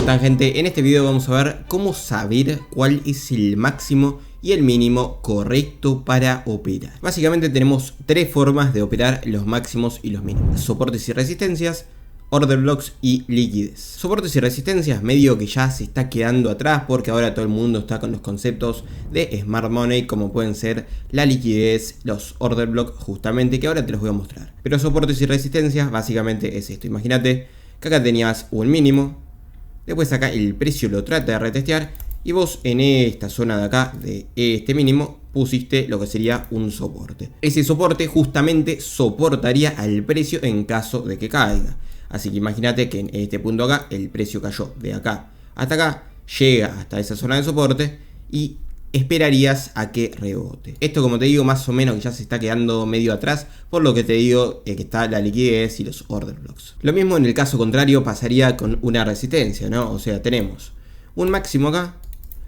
están, gente? En este video vamos a ver cómo saber cuál es el máximo y el mínimo correcto para operar. Básicamente tenemos tres formas de operar los máximos y los mínimos: soportes y resistencias, order blocks y liquidez. Soportes y resistencias medio que ya se está quedando atrás porque ahora todo el mundo está con los conceptos de Smart Money, como pueden ser la liquidez, los order blocks, justamente, que ahora te los voy a mostrar. Pero soportes y resistencias básicamente es esto. Imagínate que acá tenías un mínimo, después acá el precio lo trata de retestear y vos en esta zona de acá de este mínimo pusiste lo que sería un soporte. Ese soporte justamente soportaría al precio en caso de que caiga. Así que imagínate que en este punto acá el precio cayó de acá hasta acá, llega hasta esa zona de soporte y esperarías a que rebote. Esto, como te digo, más o menos que ya se está quedando medio atrás, por lo que te digo que está la liquidez y los order blocks. Lo mismo en el caso contrario pasaría con una resistencia, ¿no? O sea, tenemos un máximo acá,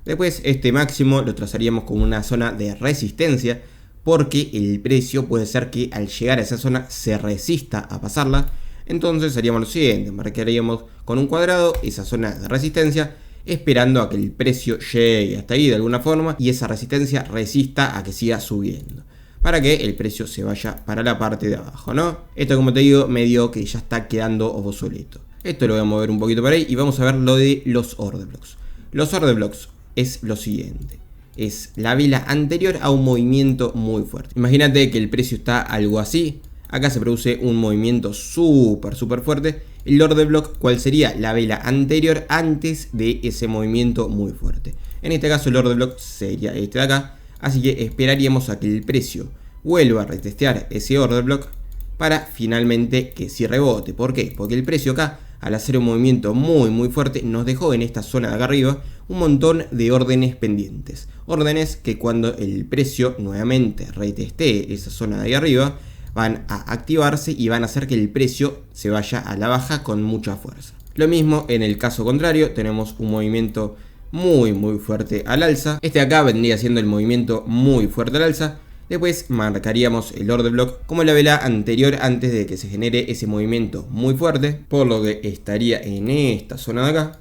después este máximo lo trazaríamos como una zona de resistencia, porque el precio puede ser que al llegar a esa zona se resista a pasarla. Entonces haríamos lo siguiente: marcaríamos con un cuadrado esa zona de resistencia, esperando a que el precio llegue hasta ahí de alguna forma y esa resistencia resista a que siga subiendo, para que el precio se vaya para la parte de abajo, ¿no? Esto, como te digo, medio que ya está quedando obsoleto. Esto lo voy a mover un poquito por ahí y vamos a ver lo de los order blocks. Los order blocks es lo siguiente: es la vela anterior a un movimiento muy fuerte. Imagínate que el precio está algo así. Acá se produce un movimiento súper fuerte. El order block, ¿cuál sería? La vela anterior antes de ese movimiento muy fuerte. En este caso el order block sería este de acá. Así que esperaríamos a que el precio vuelva a retestear ese order block para finalmente que sí rebote. ¿Por qué? Porque el precio acá, al hacer un movimiento muy fuerte, nos dejó en esta zona de acá arriba un montón de órdenes pendientes. Órdenes que cuando el precio nuevamente retestee esa zona de ahí arriba, van a activarse y van a hacer que el precio se vaya a la baja con mucha fuerza. Lo mismo en el caso contrario, tenemos un movimiento muy fuerte al alza. Este de acá vendría siendo el movimiento muy fuerte al alza. Después marcaríamos el order block como la vela anterior antes de que se genere ese movimiento muy fuerte, por lo que estaría en esta zona de acá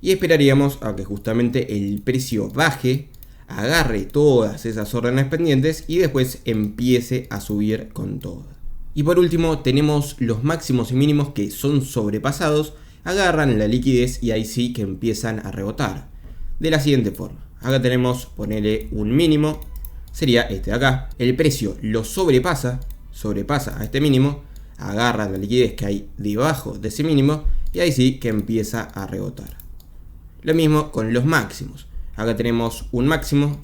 y esperaríamos a que justamente el precio baje, agarre todas esas órdenes pendientes y después empiece a subir con todo. Y por último tenemos los máximos y mínimos que son sobrepasados, agarran la liquidez y ahí sí que empiezan a rebotar. De la siguiente forma: acá tenemos, ponele un mínimo, sería este de acá. El precio lo sobrepasa a este mínimo, agarra la liquidez que hay debajo de ese mínimo y ahí sí que empieza a rebotar. Lo mismo con los máximos. Acá tenemos un máximo,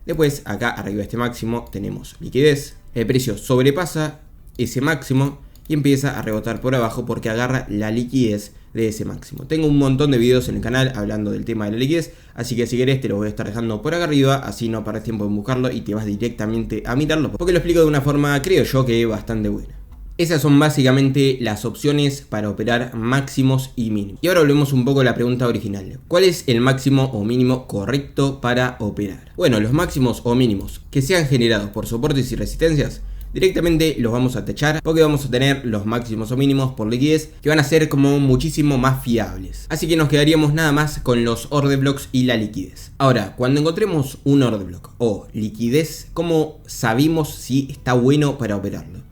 después acá arriba de este máximo tenemos liquidez, el precio sobrepasa ese máximo y empieza a rebotar por abajo porque agarra la liquidez de ese máximo. Tengo un montón de videos en el canal hablando del tema de la liquidez, así que si querés te lo voy a estar dejando por acá arriba, así no perdés tiempo en buscarlo y te vas directamente a mirarlo, porque lo explico de una forma, creo yo, que bastante buena. Esas son básicamente las opciones para operar máximos y mínimos. Y ahora volvemos un poco a la pregunta original: ¿cuál es el máximo o mínimo correcto para operar? Bueno, los máximos o mínimos que sean generados por soportes y resistencias, directamente los vamos a techar, porque vamos a tener los máximos o mínimos por liquidez que van a ser como muchísimo más fiables. Así que nos quedaríamos nada más con los order blocks y la liquidez. Ahora, cuando encontremos un order block o liquidez, ¿cómo sabemos si está bueno para operarlo?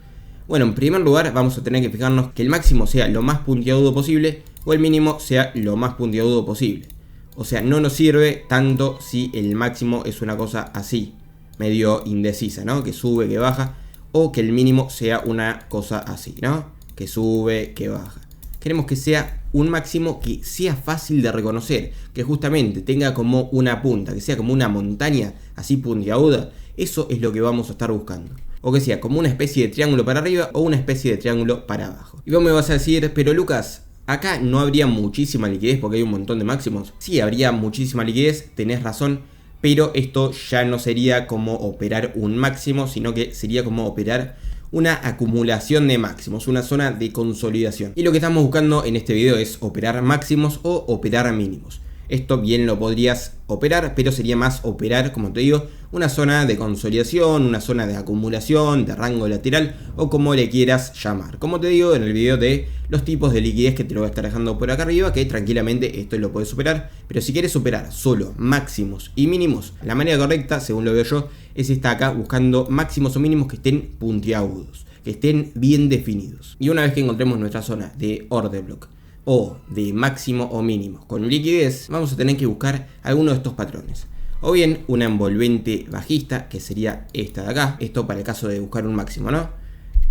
Bueno, en primer lugar vamos a tener que fijarnos que el máximo sea lo más puntiagudo posible o el mínimo sea lo más puntiagudo posible. O sea, no nos sirve tanto si el máximo es una cosa así, medio indecisa, ¿no? Que sube, que baja. O que el mínimo sea una cosa así, ¿no? Que sube, que baja. Queremos que sea un máximo que sea fácil de reconocer, que justamente tenga como una punta, que sea como una montaña así puntiaguda. Eso es lo que vamos a estar buscando. O que sea como una especie de triángulo para arriba o una especie de triángulo para abajo. Y vos me vas a decir: pero Lucas, acá no habría muchísima liquidez porque hay un montón de máximos. Sí, habría muchísima liquidez, tenés razón, pero esto ya no sería como operar un máximo, sino que sería como operar una acumulación de máximos, una zona de consolidación. Y lo que estamos buscando en este video es operar máximos o operar mínimos. esto bien lo podrías operar, pero sería más operar, como te digo, una zona de consolidación, una zona de acumulación, de rango lateral o como le quieras llamar. Como te digo en el video de los tipos de liquidez, que te lo voy a estar dejando por acá arriba, que tranquilamente esto lo puedes operar, pero si quieres operar solo máximos y mínimos, la manera correcta, según lo veo yo, es esta acá, buscando máximos o mínimos que estén puntiagudos, que estén bien definidos. Y una vez que encontremos nuestra zona de order block o de máximo o mínimo con liquidez, vamos a tener que buscar alguno de estos patrones. O bien una envolvente bajista, que sería esta de acá. Esto para el caso de buscar un máximo, ¿no?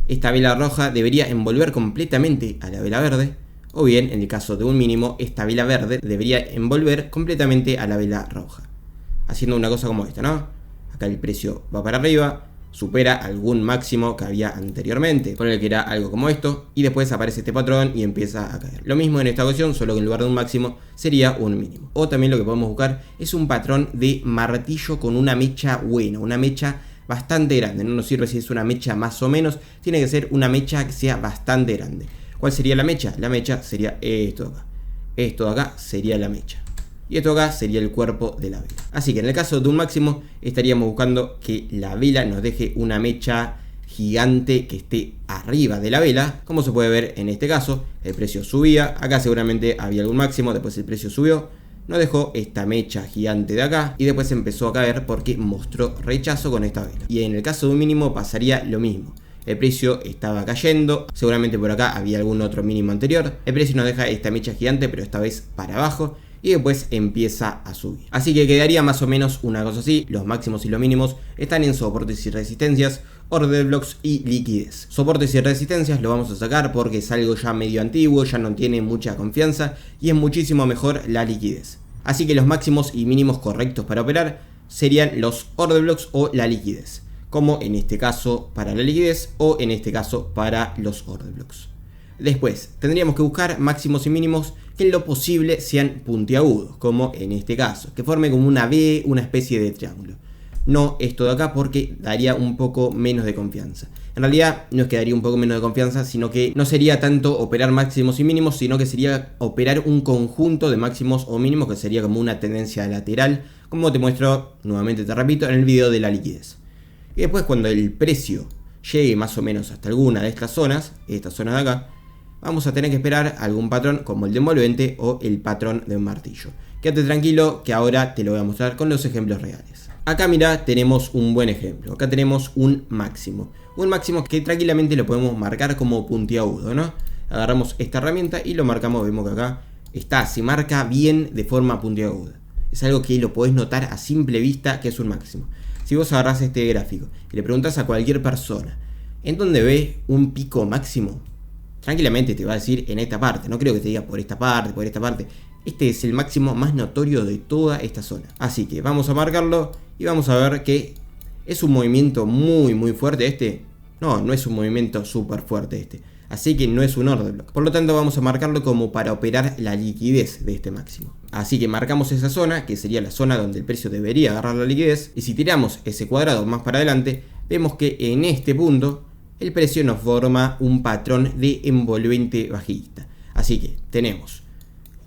Esta vela roja debería envolver completamente a la vela verde. O bien, en el caso de un mínimo, esta vela verde debería envolver completamente a la vela roja. Haciendo una cosa como esta, ¿no? Acá el precio va para arriba, supera algún máximo que había anteriormente, por el que era algo como esto, y después aparece este patrón y empieza a caer. Lo mismo en esta ocasión, solo que en lugar de un máximo sería un mínimo. O también lo que podemos buscar es un patrón de martillo con una mecha buena, una mecha bastante grande. No nos sirve si es una mecha más o menos, tiene que ser una mecha que sea bastante grande. ¿Cuál sería la mecha? La mecha sería esto de acá. Esto de acá sería la mecha. Y esto acá sería el cuerpo de la vela. Así que en el caso de un máximo estaríamos buscando que la vela nos deje una mecha gigante que esté arriba de la vela. Como se puede ver en este caso, el precio subía, acá seguramente había algún máximo, después el precio subió, nos dejó esta mecha gigante de acá y después empezó a caer porque mostró rechazo con esta vela. Y en el caso de un mínimo pasaría lo mismo. El precio estaba cayendo, seguramente por acá había algún otro mínimo anterior. El precio nos deja esta mecha gigante, pero esta vez para abajo, y después empieza a subir. Así que quedaría más o menos una cosa así. Los máximos y los mínimos están en soportes y resistencias, order blocks y liquidez. Soportes y resistencias lo vamos a sacar porque es algo ya medio antiguo, ya no tiene mucha confianza y es muchísimo mejor la liquidez. Así que los máximos y mínimos correctos para operar serían los order blocks o la liquidez, como en este caso para la liquidez o en este caso para los order blocks. Después tendríamos que buscar máximos y mínimos que en lo posible sean puntiagudos, como en este caso, que forme como una V, una especie de triángulo. No esto de acá porque daría un poco menos de confianza. En realidad no es que daría un poco menos de confianza, sino que no sería tanto operar máximos y mínimos, sino que sería operar un conjunto de máximos o mínimos que sería como una tendencia lateral, como te muestro, nuevamente te repito, en el video de la liquidez. Y después cuando el precio llegue más o menos hasta alguna de estas zonas de acá, vamos a tener que esperar algún patrón como el de envolvente o el patrón de un martillo. Quédate tranquilo que ahora te lo voy a mostrar con los ejemplos reales. Acá mira, tenemos un buen ejemplo. Acá tenemos un máximo. Un máximo que tranquilamente lo podemos marcar como puntiagudo, ¿no? Agarramos esta herramienta y lo marcamos, vemos que acá está, se marca bien de forma puntiaguda. Es algo que lo podés notar a simple vista que es un máximo. Si vos agarrás este gráfico y le preguntás a cualquier persona ¿en dónde ve un pico máximo? Tranquilamente te va a decir en esta parte, no creo que te diga por esta parte, por esta parte. Este es el máximo más notorio de toda esta zona. Así que vamos a marcarlo y vamos a ver que es un movimiento muy fuerte este. No es un movimiento súper fuerte este. Así que no es un order block. Por lo tanto vamos a marcarlo como para operar la liquidez de este máximo. Así que marcamos esa zona, que sería la zona donde el precio debería agarrar la liquidez. Y si tiramos ese cuadrado más para adelante, vemos que en este punto el precio nos forma un patrón de envolvente bajista. Así que tenemos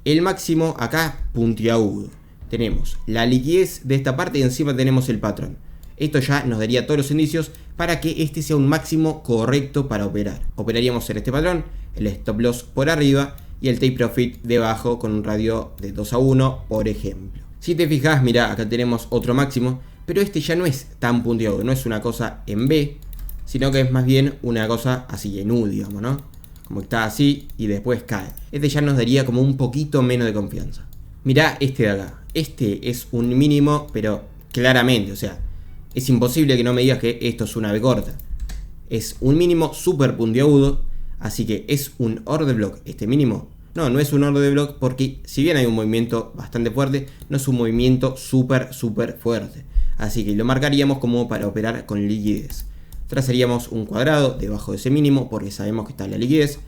el máximo acá puntiagudo, tenemos la liquidez de esta parte y encima tenemos el patrón. Esto ya nos daría todos los indicios para que este sea un máximo correcto para operar. Operaríamos en este patrón, el stop loss por arriba y el take profit debajo con un radio de 2 a 1, por ejemplo. Si te fijas, mira, acá tenemos otro máximo, pero este ya no es tan puntiagudo, no es una cosa en B, sino que es más bien una cosa así en U, digamos, ¿no? Como que está así y después cae. Este ya nos daría como un poquito menos de confianza. Mirá este de acá. Este es un mínimo, pero claramente, o sea, es imposible que no me digas que esto es una B corta. Es un mínimo súper puntiagudo, así que es un order block este mínimo. No es un order block porque si bien hay un movimiento bastante fuerte, no es un movimiento súper fuerte. Así que lo marcaríamos como para operar con liquidez. Trazaríamos un cuadrado debajo de ese mínimo porque sabemos que está la liquidez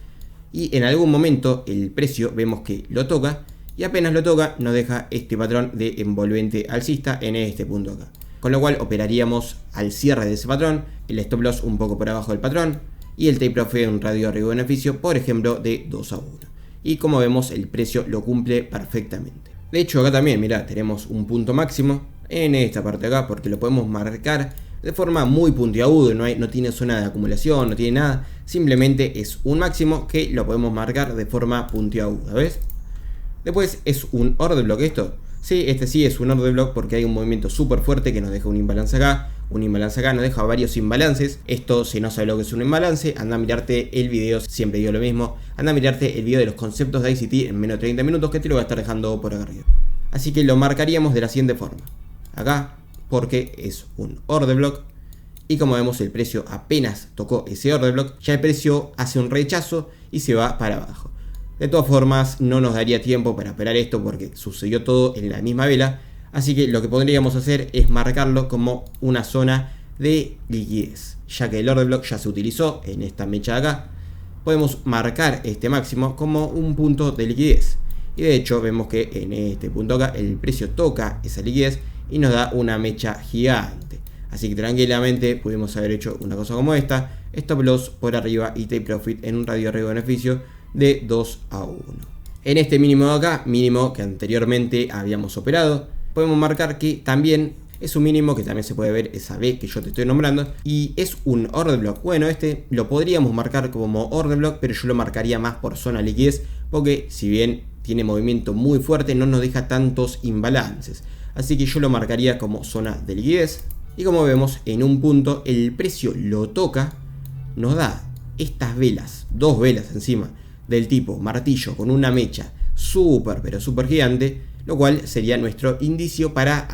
y en algún momento el precio vemos que lo toca y apenas lo toca nos deja este patrón de envolvente alcista en este punto acá, con lo cual operaríamos al cierre de ese patrón, el stop loss un poco por abajo del patrón y el take profit en un radio de riesgo beneficio, por ejemplo, de 2 a 1. Y como vemos el precio lo cumple perfectamente. De hecho acá también, mirá, tenemos un punto máximo en esta parte de acá porque lo podemos marcar de forma muy puntiaguda, no tiene zona de acumulación, no tiene nada, simplemente es un máximo que lo podemos marcar de forma puntiaguda, ¿ves? Después es un order block esto. Sí, este sí es un order block porque hay un movimiento súper fuerte que nos deja un imbalance acá. Un imbalance acá nos deja varios imbalances. Esto, si no sabes lo que es un imbalance, anda a mirarte el video, siempre digo lo mismo. Anda a mirarte el video de los conceptos de ICT en menos de 30 minutos que te lo voy a estar dejando por acá arriba. Así que lo marcaríamos de la siguiente forma. Acá, porque es un order block. Y como vemos el precio apenas tocó ese order block, ya el precio hace un rechazo y se va para abajo. De todas formas, no nos daría tiempo para esperar esto porque sucedió todo en la misma vela. Así que lo que podríamos hacer es marcarlo como una zona de liquidez. Ya que el order block ya se utilizó en esta mecha de acá, podemos marcar este máximo como un punto de liquidez. Y de hecho vemos que en este punto acá el precio toca esa liquidez y nos da una mecha gigante. Así que tranquilamente pudimos haber hecho una cosa como esta. Stop loss por arriba y take profit en un radio de riesgo beneficio de 2 a 1. En este mínimo de acá, mínimo que anteriormente habíamos operado, podemos marcar que también es un mínimo que también se puede ver esa B que yo te estoy nombrando y es un order block. Bueno, este lo podríamos marcar como order block, pero yo lo marcaría más por zona liquidez porque si bien tiene movimiento muy fuerte no nos deja tantos imbalances. Así que yo lo marcaría como zona de liquidez y como vemos en un punto el precio lo toca, nos da estas velas, dos velas encima, del tipo martillo con una mecha súper pero súper gigante, lo cual sería nuestro indicio para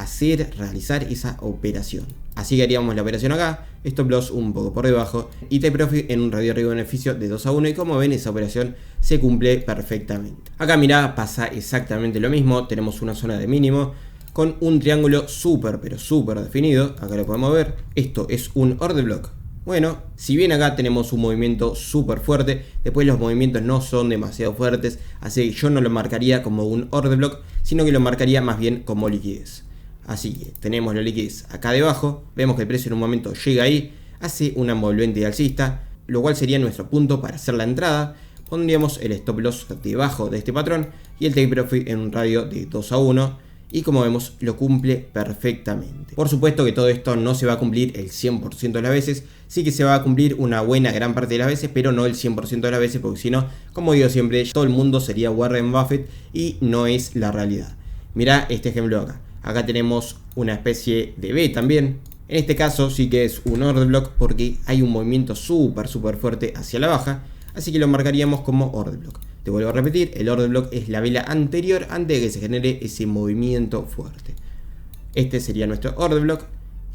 realizar esa operación. Así que haríamos la operación acá, stop loss un poco por debajo y take profit en un radio de riesgo beneficio de 2 a 1 y como ven esa operación se cumple perfectamente. Acá mirá, pasa exactamente lo mismo, tenemos una zona de mínimo con un triángulo súper pero súper definido, acá lo podemos ver, esto es un order block. Bueno, si bien acá tenemos un movimiento súper fuerte, después los movimientos no son demasiado fuertes, así que yo no lo marcaría como un order block, sino que lo marcaría más bien como liquidez. Así que tenemos la liquidez acá debajo, vemos que el precio en un momento llega ahí, hace una envolvente alcista, lo cual sería nuestro punto para hacer la entrada. Pondríamos el stop loss debajo de este patrón y el take profit en un radio de 2 a 1. Y como vemos lo cumple perfectamente. Por supuesto que todo esto no se va a cumplir el 100% de las veces. Sí que se va a cumplir una buena gran parte de las veces, pero no el 100% de las veces, porque si no, como digo siempre, todo el mundo sería Warren Buffett y no es la realidad. Mirá este ejemplo acá. Acá tenemos una especie de B también. En este caso sí que es un order block porque hay un movimiento súper fuerte hacia la baja. Así que lo marcaríamos como order block. Te vuelvo a repetir, el order block es la vela anterior antes de que se genere ese movimiento fuerte. Este sería nuestro order block.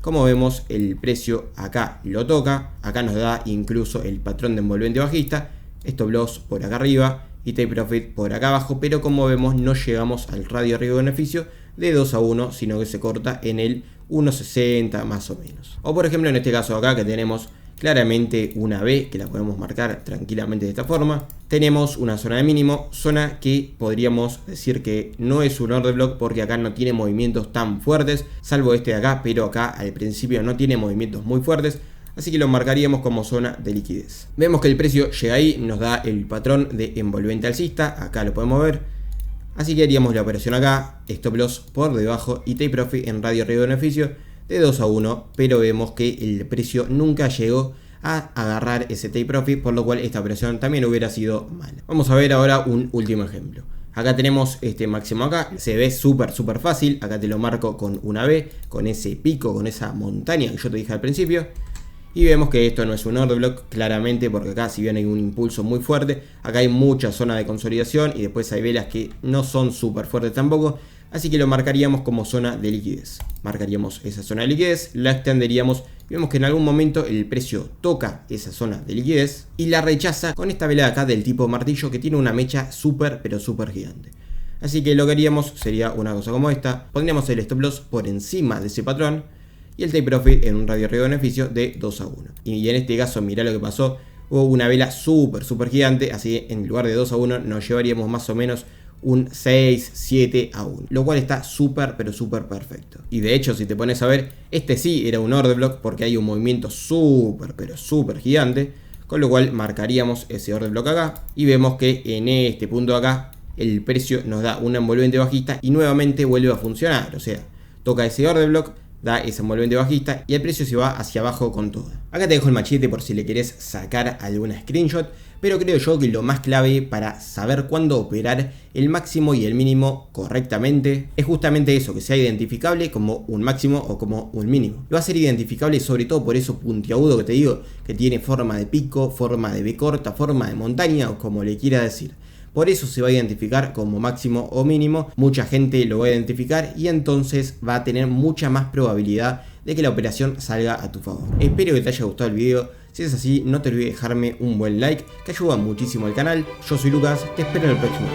Como vemos el precio acá lo toca, acá nos da incluso el patrón de envolvente bajista, stop loss por acá arriba y take profit por acá abajo, pero como vemos no llegamos al radio de riesgo beneficio de 2 a 1, sino que se corta en el 1.60 más o menos. O por ejemplo en este caso acá que tenemos claramente una B que la podemos marcar tranquilamente de esta forma. Tenemos una zona de mínimo, zona que podríamos decir que no es un order block porque acá no tiene movimientos tan fuertes, salvo este de acá, pero acá al principio no tiene movimientos muy fuertes, así que lo marcaríamos como zona de liquidez. Vemos que el precio llega ahí, nos da el patrón de envolvente alcista, acá lo podemos ver. Así que haríamos la operación acá, stop loss por debajo y take profit en radio riesgo beneficio de 2 a 1, pero vemos que el precio nunca llegó a agarrar ese take profit, por lo cual esta operación también hubiera sido mala. Vamos a ver ahora un último ejemplo. Acá tenemos este máximo acá, se ve súper fácil, acá te lo marco con una B, con ese pico, con esa montaña que yo te dije al principio. Y vemos que esto no es un order block, claramente, porque acá si bien hay un impulso muy fuerte, acá hay mucha zona de consolidación y después hay velas que no son súper fuertes tampoco. Así que lo marcaríamos como zona de liquidez. Marcaríamos esa zona de liquidez, la extenderíamos. Vemos que en algún momento el precio toca esa zona de liquidez y la rechaza con esta vela de acá del tipo martillo que tiene una mecha súper gigante. Así que lo que haríamos sería una cosa como esta. Pondríamos el stop loss por encima de ese patrón y el take profit en un radio de riesgo beneficio de 2 a 1. Y en este caso mirá lo que pasó. Hubo una vela súper gigante, así en lugar de 2 a 1 nos llevaríamos más o menos un 6, 7 a 1, lo cual está súper perfecto. Y de hecho si te pones a ver, este sí era un order block porque hay un movimiento súper gigante, con lo cual marcaríamos ese order block acá y vemos que en este punto acá el precio nos da una envolvente bajista y nuevamente vuelve a funcionar. O sea, toca ese order block, da esa envolvente bajista y el precio se va hacia abajo con todo. Acá te dejo el machete por si le querés sacar alguna screenshot, pero creo yo que lo más clave para saber cuándo operar el máximo y el mínimo correctamente es justamente eso, que sea identificable como un máximo o como un mínimo. Y va a ser identificable sobre todo por eso puntiagudo que te digo, que tiene forma de pico, forma de B corta, forma de montaña o como le quiera decir. Por eso se va a identificar como máximo o mínimo, mucha gente lo va a identificar y entonces va a tener mucha más probabilidad de que la operación salga a tu favor. Espero que te haya gustado el video, si es así no te olvides dejarme un buen like que ayuda muchísimo al canal. Yo soy Lucas, te espero en el próximo.